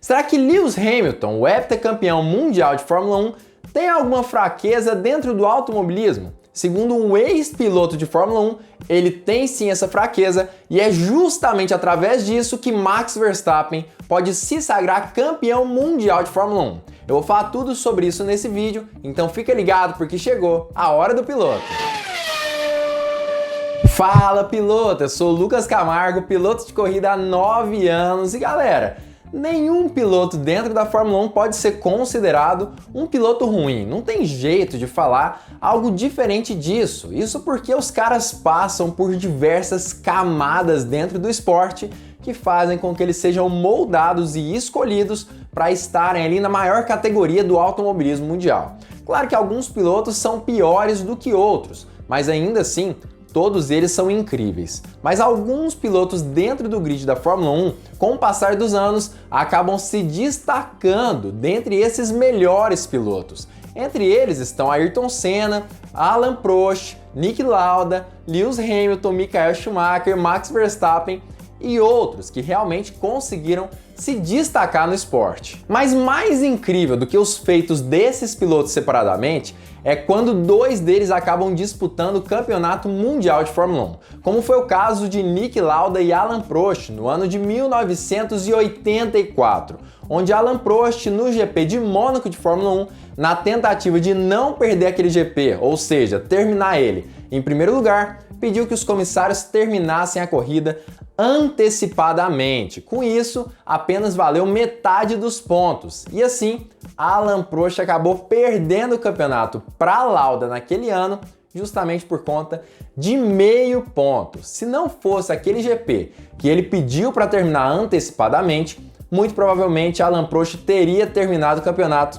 Será que Lewis Hamilton, o heptacampeão mundial de Fórmula 1, tem alguma fraqueza dentro do automobilismo? Segundo um ex-piloto de Fórmula 1, ele tem sim essa fraqueza e é justamente através disso que Max Verstappen pode se sagrar campeão mundial de Fórmula 1. Eu vou falar tudo sobre isso nesse vídeo, então fica ligado porque chegou a hora do piloto. Fala piloto, eu sou o Lucas Camargo, piloto de corrida há 9 anos e galera, nenhum piloto dentro da Fórmula 1 pode ser considerado um piloto ruim. Não tem jeito de falar algo diferente disso. Isso porque os caras passam por diversas camadas dentro do esporte que fazem com que eles sejam moldados e escolhidos para estarem ali na maior categoria do automobilismo mundial. Claro que alguns pilotos são piores do que outros, mas ainda assim, todos eles são incríveis. Mas alguns pilotos dentro do grid da Fórmula 1, com o passar dos anos, acabam se destacando dentre esses melhores pilotos. Entre eles estão Ayrton Senna, Alain Prost, Niki Lauda, Lewis Hamilton, Michael Schumacher, Max Verstappen e outros que realmente conseguiram se destacar no esporte. Mas mais incrível do que os feitos desses pilotos separadamente é quando dois deles acabam disputando o campeonato mundial de Fórmula 1, como foi o caso de Niki Lauda e Alain Prost no ano de 1984, onde Alain Prost no GP de Mônaco de Fórmula 1, na tentativa de não perder aquele GP, ou seja, terminar ele em primeiro lugar, pediu que os comissários terminassem a corrida antecipadamente. Com isso, apenas valeu metade dos pontos. E assim, Alain Prost acabou perdendo o campeonato para Lauda naquele ano, justamente por conta de meio ponto. Se não fosse aquele GP que ele pediu para terminar antecipadamente, muito provavelmente Alain Prost teria terminado o campeonato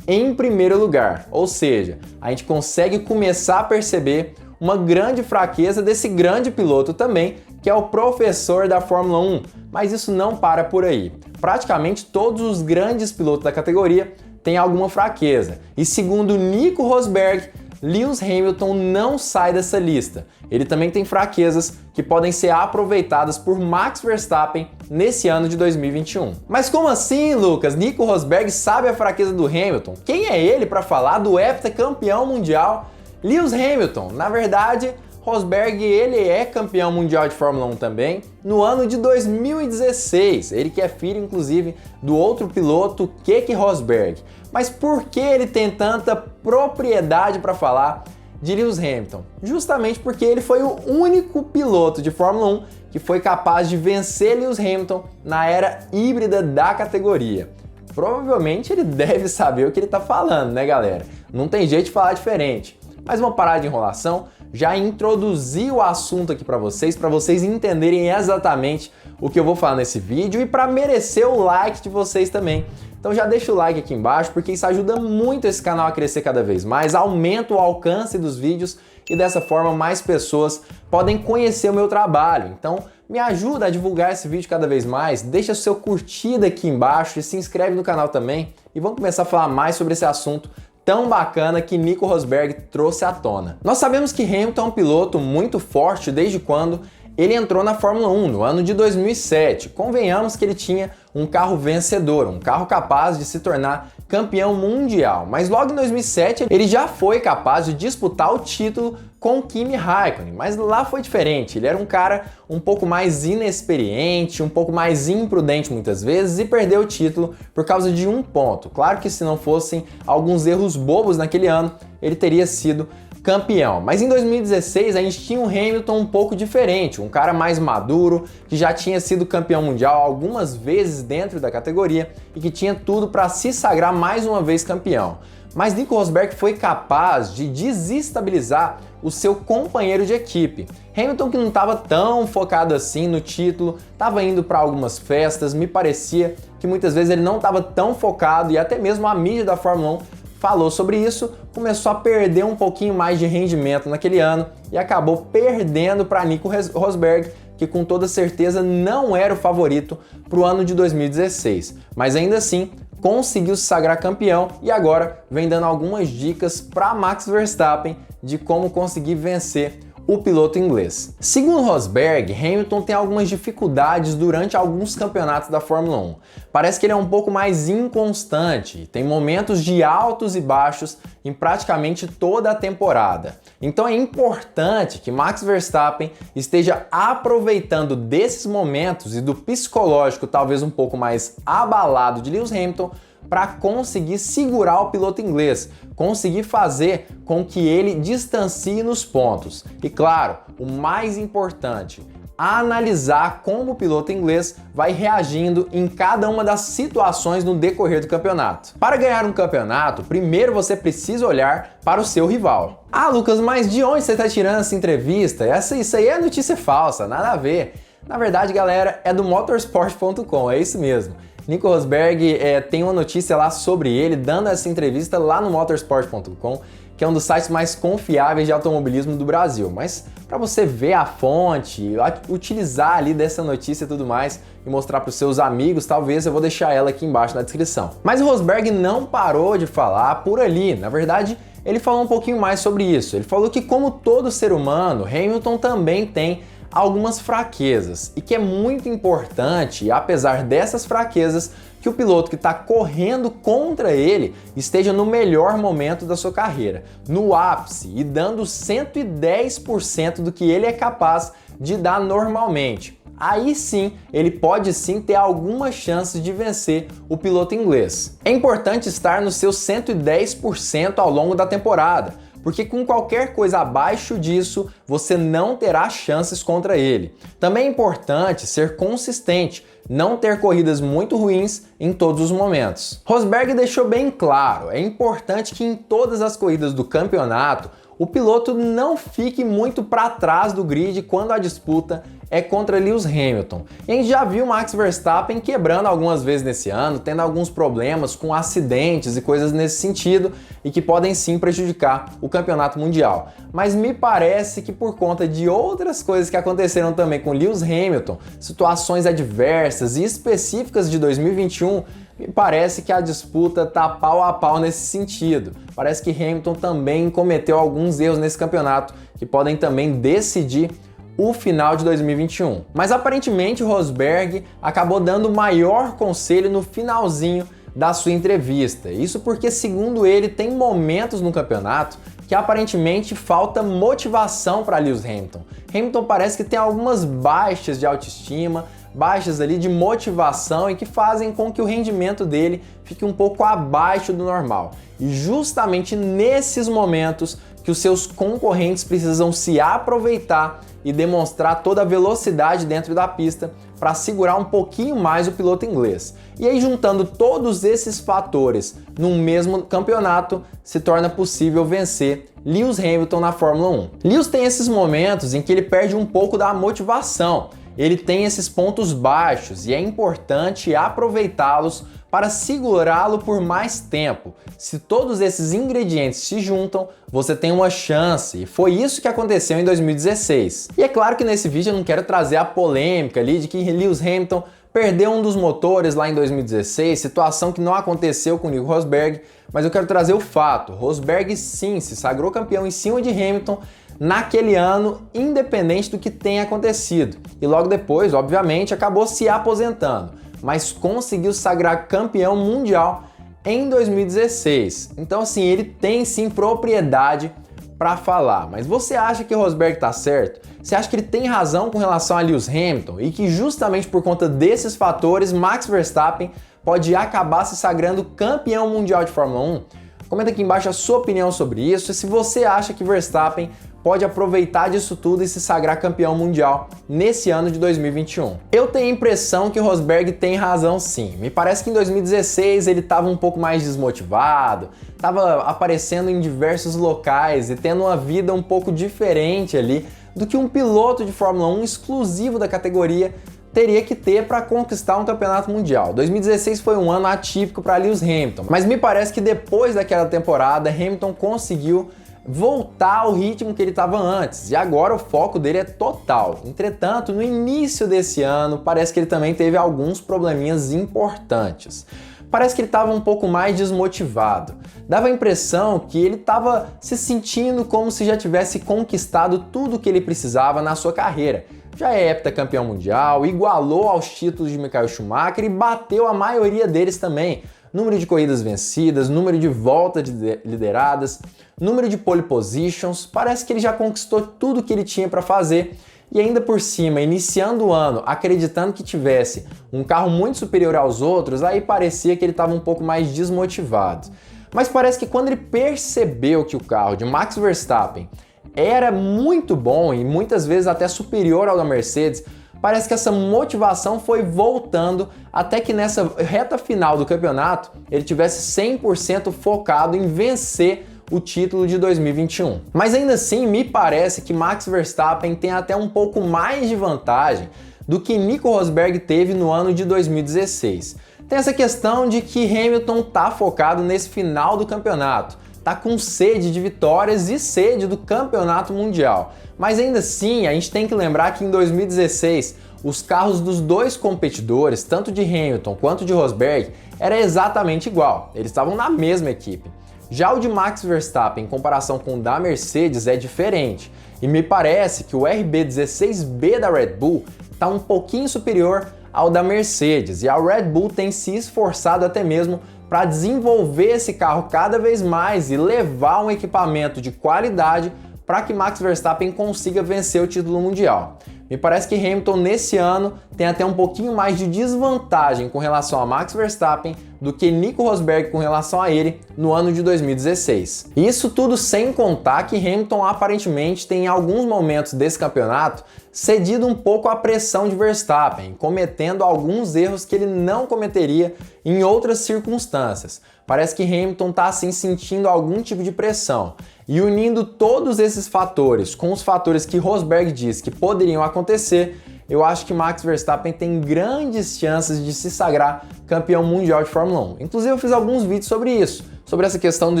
em primeiro lugar. Ou seja, a gente consegue começar a perceber uma grande fraqueza desse grande piloto também, que é o professor da Fórmula 1. Mas isso não para por aí. Praticamente todos os grandes pilotos da categoria têm alguma fraqueza. E segundo Nico Rosberg, Lewis Hamilton não sai dessa lista. Ele também tem fraquezas que podem ser aproveitadas por Max Verstappen nesse ano de 2021. Mas como assim, Lucas? Nico Rosberg sabe a fraqueza do Hamilton? Quem é ele para falar do heptacampeão mundial Lewis Hamilton? Na verdade, Rosberg ele é campeão mundial de Fórmula 1 também no ano de 2016. Ele que é filho, inclusive, do outro piloto, Keke Rosberg. Mas por que ele tem tanta propriedade para falar de Lewis Hamilton? Justamente porque ele foi o único piloto de Fórmula 1 que foi capaz de vencer Lewis Hamilton na era híbrida da categoria. Provavelmente ele deve saber o que ele está falando, né, galera? Não tem jeito de falar diferente. Mas vamos parar de enrolação, já introduzi o assunto aqui para vocês entenderem exatamente o que eu vou falar nesse vídeo e para merecer o like de vocês também. Então já deixa o like aqui embaixo porque isso ajuda muito esse canal a crescer cada vez mais, aumenta o alcance dos vídeos e dessa forma mais pessoas podem conhecer o meu trabalho. Então me ajuda a divulgar esse vídeo cada vez mais, deixa seu curtida aqui embaixo e se inscreve no canal também e vamos começar a falar mais sobre esse assunto tão bacana que Nico Rosberg trouxe à tona. Nós sabemos que Hamilton é um piloto muito forte desde quando ele entrou na Fórmula 1, no ano de 2007. Convenhamos que ele tinha um carro vencedor, um carro capaz de se tornar campeão mundial. Mas logo em 2007 ele já foi capaz de disputar o título com Kimi Raikkonen, mas lá foi diferente. Ele era um cara um pouco mais inexperiente, um pouco mais imprudente muitas vezes e perdeu o título por causa de um ponto. Claro que se não fossem alguns erros bobos naquele ano, ele teria sido campeão. Mas em 2016 a gente tinha um Hamilton um pouco diferente, um cara mais maduro, que já tinha sido campeão mundial algumas vezes dentro da categoria e que tinha tudo para se sagrar mais uma vez campeão. Mas Nico Rosberg foi capaz de desestabilizar o seu companheiro de equipe. Hamilton, que não estava tão focado assim no título, estava indo para algumas festas, me parecia que muitas vezes ele não estava tão focado e até mesmo a mídia da Fórmula 1 falou sobre isso, começou a perder um pouquinho mais de rendimento naquele ano e acabou perdendo para Nico Rosberg, que com toda certeza não era o favorito para o ano de 2016. Mas ainda assim, conseguiu se sagrar campeão e agora vem dando algumas dicas para Max Verstappen de como conseguir vencer o piloto inglês. Segundo Rosberg, Hamilton tem algumas dificuldades durante alguns campeonatos da Fórmula 1. Parece que ele é um pouco mais inconstante, tem momentos de altos e baixos em praticamente toda a temporada. Então é importante que Max Verstappen esteja aproveitando desses momentos e do psicológico talvez um pouco mais abalado de Lewis Hamilton para conseguir segurar o piloto inglês, conseguir fazer com que ele distancie nos pontos. E claro, o mais importante, analisar como o piloto inglês vai reagindo em cada uma das situações no decorrer do campeonato. Para ganhar um campeonato, primeiro você precisa olhar para o seu rival. Ah, Lucas, mas de onde você está tirando essa entrevista? Isso aí é notícia falsa, nada a ver. Na verdade, galera, é do motorsport.com, é isso mesmo. Nico Rosberg tem uma notícia lá sobre ele, dando essa entrevista lá no motorsport.com, que é um dos sites mais confiáveis de automobilismo do Brasil. Mas para você ver a fonte, utilizar ali dessa notícia e tudo mais e mostrar para os seus amigos, talvez eu vou deixar ela aqui embaixo na descrição. Mas o Rosberg não parou de falar por ali. Na verdade, ele falou um pouquinho mais sobre isso. Ele falou que, como todo ser humano, Hamilton também tem algumas fraquezas e que é muito importante, apesar dessas fraquezas, que o piloto que está correndo contra ele esteja no melhor momento da sua carreira, no ápice e dando 110% do que ele é capaz de dar normalmente. Aí sim, ele pode sim ter algumas chances de vencer o piloto inglês. É importante estar nos seus 110% ao longo da temporada, porque com qualquer coisa abaixo disso, você não terá chances contra ele. Também é importante ser consistente, não ter corridas muito ruins em todos os momentos. Rosberg deixou bem claro, é importante que em todas as corridas do campeonato, o piloto não fique muito para trás do grid quando a disputa é contra Lewis Hamilton. E a gente já viu Max Verstappen quebrando algumas vezes nesse ano, tendo alguns problemas com acidentes e coisas nesse sentido e que podem sim prejudicar o campeonato mundial. Mas me parece que por conta de outras coisas que aconteceram também com Lewis Hamilton, situações adversas e específicas de 2021, me parece que a disputa tá pau a pau nesse sentido. Parece que Hamilton também cometeu alguns erros nesse campeonato que podem também decidir o final de 2021. Mas aparentemente o Rosberg acabou dando o maior conselho no finalzinho da sua entrevista. Isso porque, segundo ele, tem momentos no campeonato que aparentemente falta motivação para Lewis Hamilton. Hamilton parece que tem algumas baixas de autoestima, baixas ali de motivação e que fazem com que o rendimento dele fique um pouco abaixo do normal. E justamente nesses momentos que os seus concorrentes precisam se aproveitar e demonstrar toda a velocidade dentro da pista para segurar um pouquinho mais o piloto inglês. E aí, juntando todos esses fatores num mesmo campeonato, se torna possível vencer Lewis Hamilton na Fórmula 1. Lewis tem esses momentos em que ele perde um pouco da motivação, ele tem esses pontos baixos e é importante aproveitá-los para segurá-lo por mais tempo. Se todos esses ingredientes se juntam, você tem uma chance, e foi isso que aconteceu em 2016. E é claro que nesse vídeo eu não quero trazer a polêmica ali de que Lewis Hamilton perdeu um dos motores lá em 2016, situação que não aconteceu com o Nico Rosberg, mas eu quero trazer o fato. Rosberg sim se sagrou campeão em cima de Hamilton naquele ano, independente do que tenha acontecido. E logo depois, obviamente, acabou se aposentando, mas conseguiu se sagrar campeão mundial em 2016. Então, assim, ele tem sim propriedade para falar. Mas você acha que o Rosberg tá certo? Você acha que ele tem razão com relação a Lewis Hamilton e que justamente por conta desses fatores, Max Verstappen pode acabar se sagrando campeão mundial de Fórmula 1? Comenta aqui embaixo a sua opinião sobre isso e se você acha que Verstappen pode aproveitar disso tudo e se sagrar campeão mundial nesse ano de 2021. Eu tenho a impressão que o Rosberg tem razão sim. Me parece que em 2016 ele estava um pouco mais desmotivado, estava aparecendo em diversos locais e tendo uma vida um pouco diferente ali do que um piloto de Fórmula 1 exclusivo da categoria teria que ter para conquistar um campeonato mundial. 2016 foi um ano atípico para Lewis Hamilton, mas me parece que depois daquela temporada Hamilton conseguiu voltar ao ritmo que ele estava antes, e agora o foco dele é total. Entretanto, no início desse ano, parece que ele também teve alguns probleminhas importantes. parece que ele estava um pouco mais desmotivado. Dava a impressão que ele estava se sentindo como se já tivesse conquistado tudo o que ele precisava na sua carreira. Já é heptacampeão mundial, igualou aos títulos de Michael Schumacher e bateu a maioria deles também. Número de corridas vencidas, número de voltas lideradas, número de pole positions, parece que ele já conquistou tudo que ele tinha para fazer. E ainda por cima, iniciando o ano, acreditando que tivesse um carro muito superior aos outros, aí parecia que ele estava um pouco mais desmotivado. Mas parece que quando ele percebeu que o carro de Max Verstappen era muito bom e muitas vezes até superior ao da Mercedes, parece que essa motivação foi voltando até que nessa reta final do campeonato ele tivesse 100% focado em vencer o título de 2021. Mas ainda assim, me parece que Max Verstappen tem até um pouco mais de vantagem do que Nico Rosberg teve no ano de 2016. Tem essa questão de que Hamilton tá focado nesse final do campeonato, tá com sede de vitórias e sede do campeonato mundial. Mas ainda assim, a gente tem que lembrar que em 2016, os carros dos dois competidores, tanto de Hamilton quanto de Rosberg, era exatamente igual. Eles estavam na mesma equipe. Já o de Max Verstappen, em comparação com o da Mercedes, é diferente. E me parece que o RB16B da Red Bull está um pouquinho superior ao da Mercedes. E a Red Bull tem se esforçado até mesmo para desenvolver esse carro cada vez mais e levar um equipamento de qualidade para que Max Verstappen consiga vencer o título mundial. Me parece que Hamilton nesse ano tem até um pouquinho mais de desvantagem com relação a Max Verstappen do que Nico Rosberg com relação a ele no ano de 2016. Isso tudo sem contar que Hamilton aparentemente tem em alguns momentos desse campeonato cedido um pouco à pressão de Verstappen, cometendo alguns erros que ele não cometeria em outras circunstâncias. Parece que Hamilton está assim sentindo algum tipo de pressão. E unindo todos esses fatores com os fatores que Rosberg disse que poderiam acontecer, eu acho que Max Verstappen tem grandes chances de se sagrar campeão mundial de Fórmula 1. Inclusive eu fiz alguns vídeos sobre isso, sobre essa questão do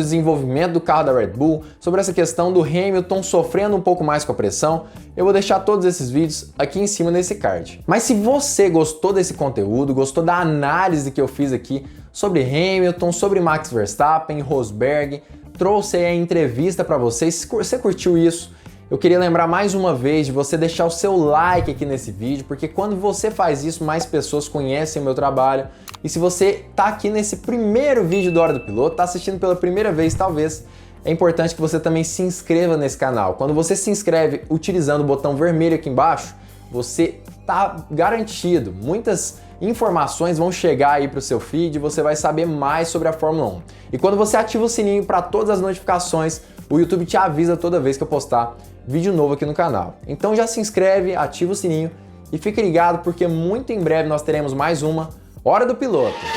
desenvolvimento do carro da Red Bull, sobre essa questão do Hamilton sofrendo um pouco mais com a pressão. Eu vou deixar todos esses vídeos aqui em cima nesse card. Mas se você gostou desse conteúdo, gostou da análise que eu fiz aqui sobre Hamilton, sobre Max Verstappen, Rosberg, trouxe aí a entrevista para vocês. Se você curtiu isso, eu queria lembrar mais uma vez de você deixar o seu like aqui nesse vídeo, porque quando você faz isso, mais pessoas conhecem o meu trabalho. E se você tá aqui nesse primeiro vídeo do Hora do Piloto, tá assistindo pela primeira vez talvez, é importante que você também se inscreva nesse canal. Quando você se inscreve utilizando o botão vermelho aqui embaixo, você tá garantido. Muitas informações vão chegar aí para o seu feed e você vai saber mais sobre a Fórmula 1. E quando você ativa o sininho para todas as notificações, o YouTube te avisa toda vez que eu postar vídeo novo aqui no canal. Então já se inscreve, ativa o sininho e fique ligado porque muito em breve nós teremos mais uma Hora do Piloto.